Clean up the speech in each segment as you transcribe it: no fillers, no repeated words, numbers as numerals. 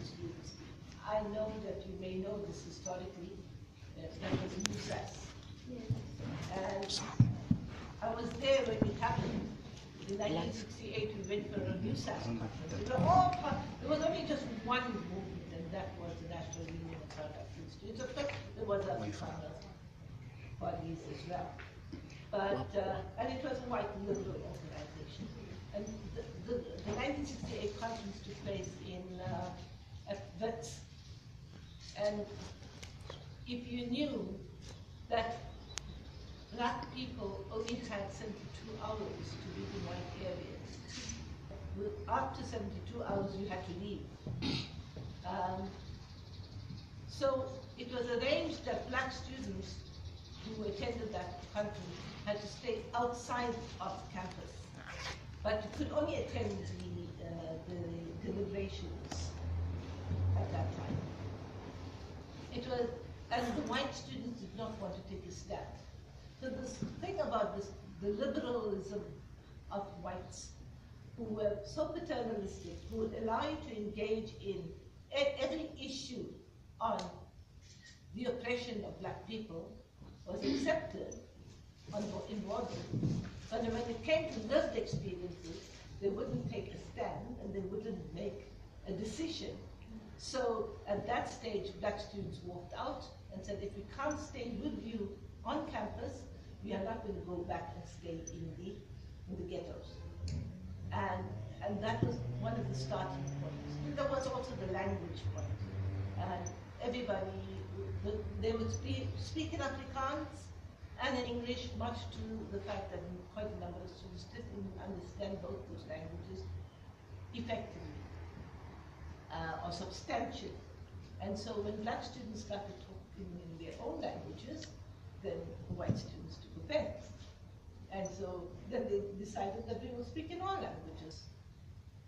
students. I know that you may know this historically, that was USAS. And I was there when it happened. In 1968, we went for a USAS conference. There was only just one movement, and that was the National Union of South African Students. Of course, there was other bodies as well. But, and it was a white liberal organization. And the 1968 conference took place at Wits. And if you knew that black people only had 72 hours to live in white areas, after 72 hours you had to leave. So it was arranged that black students who attended that conference had to stay outside of campus, but you could only attend the deliberations at that time. It was, and the white students did not want to take a stand. So this thing about this, the liberalism of whites, who were so paternalistic, who would allow you to engage in every issue on the oppression of black people, was accepted in boardrooms. But when it came to lived experiences, they wouldn't take a stand and they wouldn't make a decision. So at that stage, black students walked out and said, if we can't stay with you on campus, we are not going to go back and stay in the ghettos. And that was one of the starting points. And there was also the language point. And everybody, they would speak in Afrikaans and in English, much to the fact that quite a number of students didn't understand both those languages effectively or substantially. And so when black students started talking in their own languages, then the white students took offense. And so then they decided that we will speak in all languages.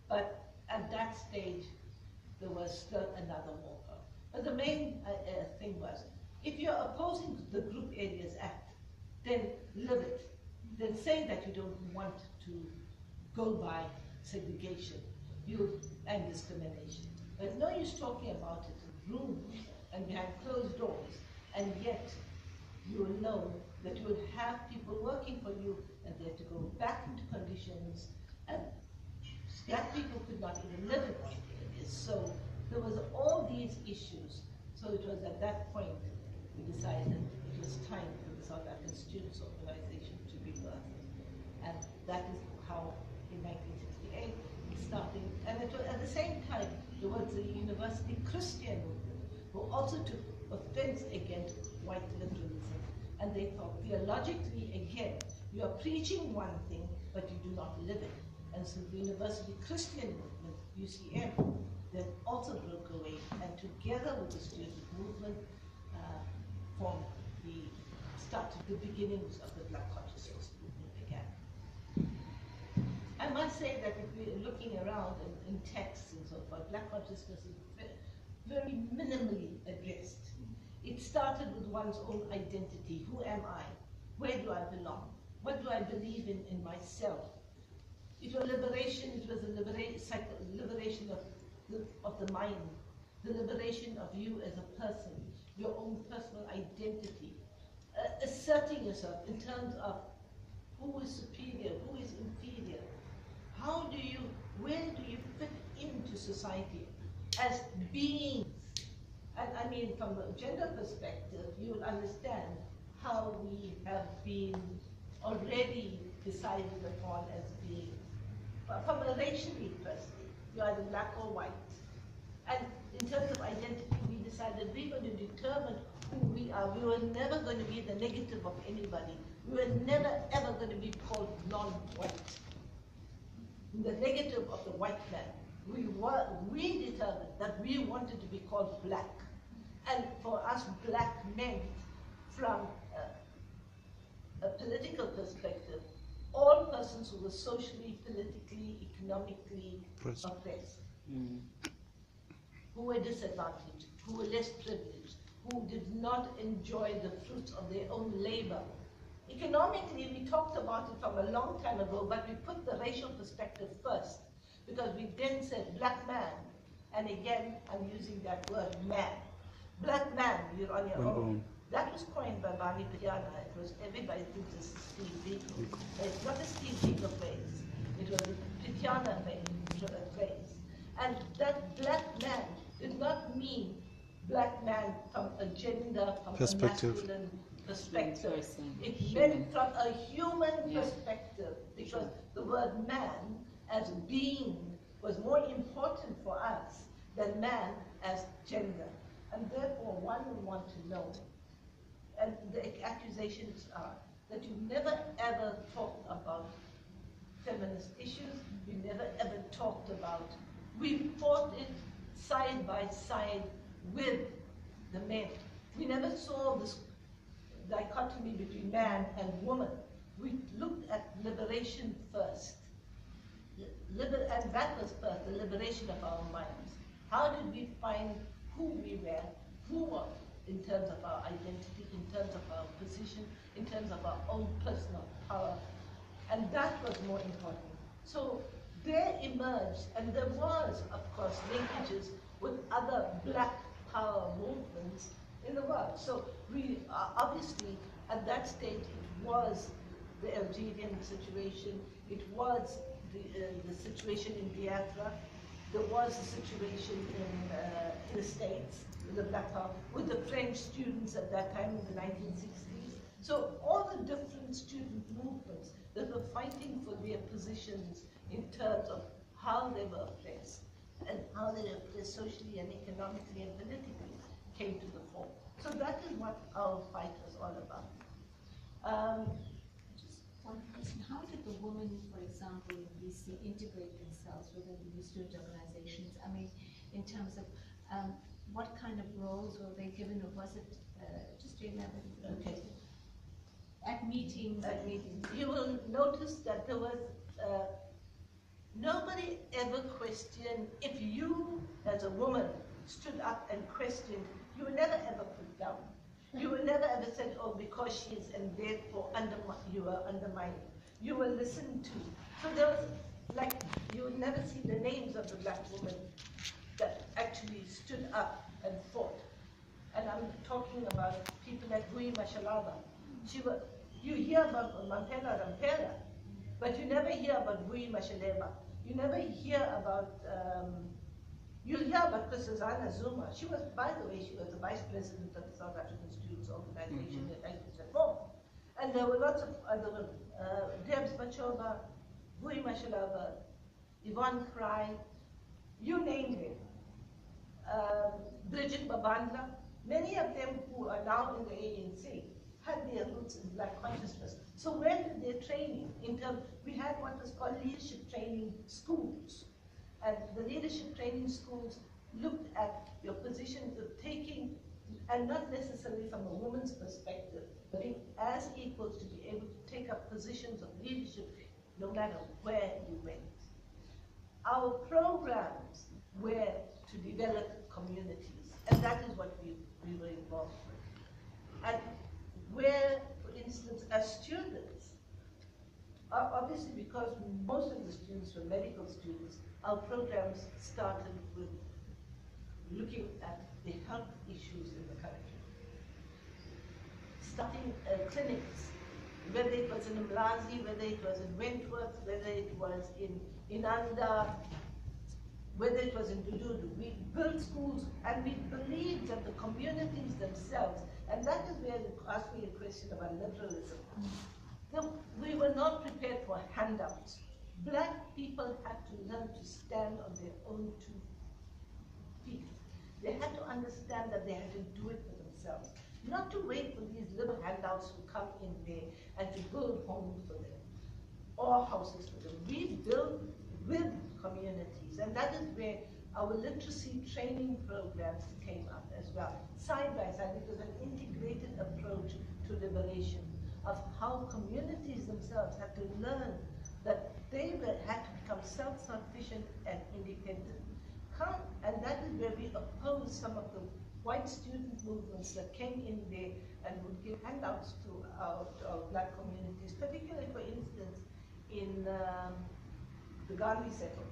But at that stage, there was still another walkout. But the main thing was, if you're opposing the Group Areas Act, then live it. Then say that you don't want to go by segregation and discrimination. But no use talking about it in rooms and behind closed doors, and yet you will know that you would have people working for you and they had to go back into conditions, and black people could not even live in white areas. So there was all these issues. So it was at that point we decided it was time for the South African Students Organization to be birthed. And that is how, in 1968, it started. And it was, at the same time, there was the University Christian movement, who also took offense against white liberalism. And they thought, theologically, again, you are preaching one thing, but you do not live it. And so the University Christian movement, UCM, then also broke away, and together with the student movement, started the beginnings of the Black consciousness movement began. I must say that if we're looking around in texts and so forth, Black consciousness is very minimally addressed. It started with one's own identity. Who am I? Where do I belong? What do I believe in myself? It was liberation. It was a liberation of the mind, the liberation of you as a person, your own personal identity, asserting yourself in terms of who is superior, who is inferior, where do you fit into society as beings. And I mean, from a gender perspective, you will understand how we have been already decided upon as being, from a racially firstly, you are either black or white. And in terms of identity, we decided we were going to determine who we are. We were never going to be the negative of anybody. We were never ever going to be called non-white. The negative of the white man. We determined that we wanted to be called black. And for us, black meant, from a political perspective, all persons who were socially, politically, economically oppressed, who were disadvantaged, who were less privileged, who did not enjoy the fruits of their own labor. Economically, we talked about it from a long time ago, but we put the racial perspective first, because we then said black man and again, I'm using that word man. Black man, you're on your own. That was coined by Bani Piyana. It was, everybody thinks it's a Steve Biko. It's not a Steve Biko phrase. It was a Piyana phrase. And that black man did not mean black man from a gender, from a masculine perspective. It meant from a human perspective, because the word man as being was more important for us than man as gender. And therefore, one would want to know, and the accusations are that you never ever talked about feminist issues, you never ever talked about, we fought it side by side with the men. We never saw this dichotomy between man and woman. We looked at liberation first. And that was first, the liberation of our minds. How did we find who we were, in terms of our identity, in terms of our position, in terms of our own personal power, and that was more important. So there emerged, and there was, of course, linkages with other black power movements in the world. So we obviously, at that stage, it was the Algerian situation, it was the situation in Biafra, there was a situation in the States, with the black power, with the French students at that time in the 1960s. So all the different student movements that were fighting for their positions in terms of how they were oppressed, and how they were oppressed socially and economically and politically, came to the fore. So that is what our fight was all about. Just one question. How did the women, for example, in BC integrate themselves within the student organizations? I mean, in terms of what kind of roles were they given, or was it just to elaborate? Okay. At meetings. You will notice that there was nobody ever questioned. If you, as a woman, stood up and questioned, you were never ever put down. You were never ever said, oh, because she is, and therefore you were undermined. You were listened to. So there was, like, you would never see the names of the black women that actually stood up and fought. And I'm talking about people like Bui Mashalaba. You hear about Mampela Rampela, but you never hear about Bui Mashaleba. You never hear about, you hear about Susanna Zuma. She was, by the way, she was the vice president of the South African Students' Organization in 1994. And there were lots of other women, Debs Machoba, Bui Mashalaba, Yvonne Cry, you name it. Bridget Babandla, many of them who are now in the ANC had their roots in black consciousness. So where did their training? We had what was called leadership training schools. And the leadership training schools looked at your positions of taking, and not necessarily from a woman's perspective, but being as equals to be able to take up positions of leadership no matter where you went. Our programs were to develop communities, and that is what we were involved with. And where, for instance, as students, obviously because most of the students were medical students, our programs started with looking at the health issues in the country. Starting clinics, whether it was in Mlazi, whether it was in Wentworth, whether it was in Inanda, whether it was in Dududu. We built schools, and we believed that the communities themselves, and that is where you asked me a question about liberalism. We were not prepared for handouts. Black people had to learn to stand on their own 2 feet. They had to understand that they had to do it for themselves, not to wait for these little handouts to come in there and to build homes for them or houses for them. We built with communities, and that is where our literacy training programs came up as well. Side by side, it was an integrated approach to liberation of how communities themselves had to learn that they had to become self-sufficient and independent. And that is where we opposed some of the white student movements that came in there and would give handouts to our black communities, particularly, for instance, in the Gandhi settlement.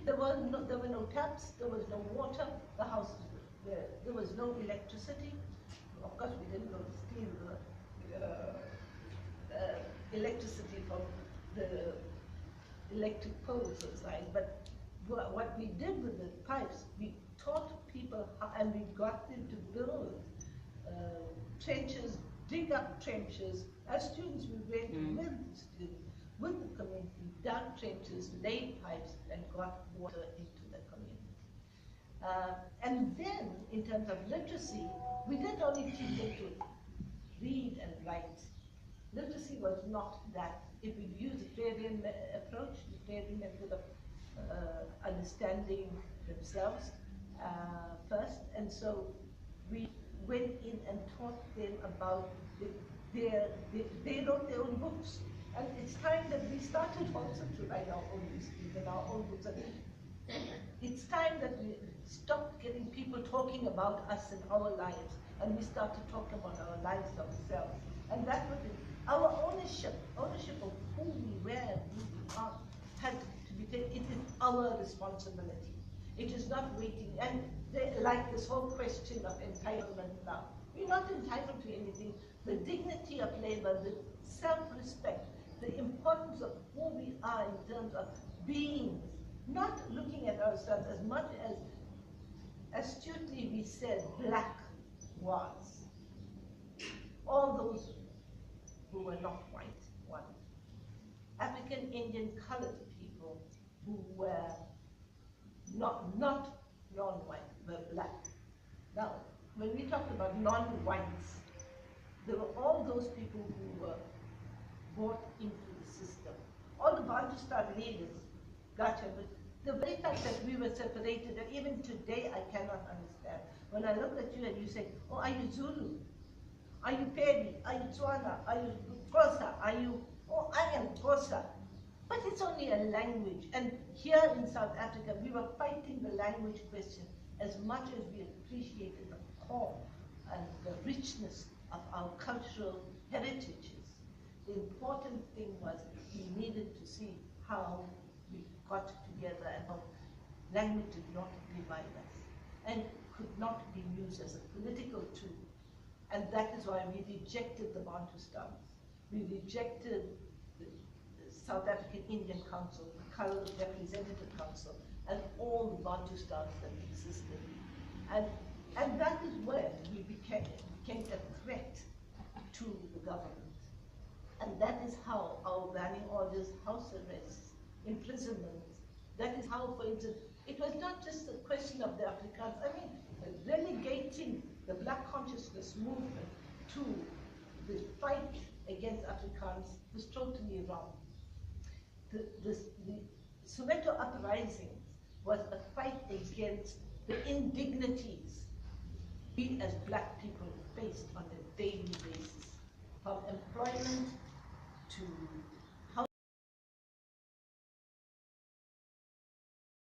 there were no taps, there was no water, the house, there was no electricity. Of course, we didn't go to steal electricity from the electric poles inside, but what we did with the pipes, we taught people how, and we got them to build trenches, dig up trenches. As students, we went with the students, with the community, dug trenches, laid pipes, and got water into the community. And then, in terms of literacy, we didn't only teach them to read and write. Literacy was not that. If we use the Freudian approach, the Freudian method of understanding themselves first, and so we went in and taught them about they wrote their own books. And it's time that we started also to write our own histories and our own books. And it's time that we stopped getting people talking about us and our lives, and we started talking about our lives ourselves. And that was it. Our ownership of who we were and who we are, had to be taken. It is our responsibility. It is not waiting. And like this whole question of entitlement now. We're not entitled to anything. The dignity of labor, the self-respect, the importance of who we are in terms of being, not looking at ourselves as much as astutely we said black was. All those who were not white, one. African Indian colored people who were not non-white, were black. Now, when we talk about non-whites, there were all those people who were brought into the system. All the Bantustan leaders, gotcha, but the very fact that we were separated, and even today I cannot understand. When I look at you and you say, oh, are you Zulu? Are you Pedi? Are you Tswana? Are you Xhosa? Are you, oh, I am Xhosa. But it's only a language. And here in South Africa, we were fighting the language question as much as we appreciated the core and the richness of our cultural heritages. The important thing was we needed to see how we got together and how language did not divide us and could not be used as a political tool. And that is why we rejected the Bantustans. We rejected the South African Indian Council, the Colored Representative Council, and all the Bantustans that existed. And that is where we became a threat to the government. And that is how our banning orders, house arrests, imprisonments, that is how, for instance, it was not just a question of the Afrikaans. I mean, relegating the Black consciousness movement to the fight against Afrikaans was totally wrong. The Soweto uprisings was a fight against the indignities we as Black people faced on a daily basis, from employment to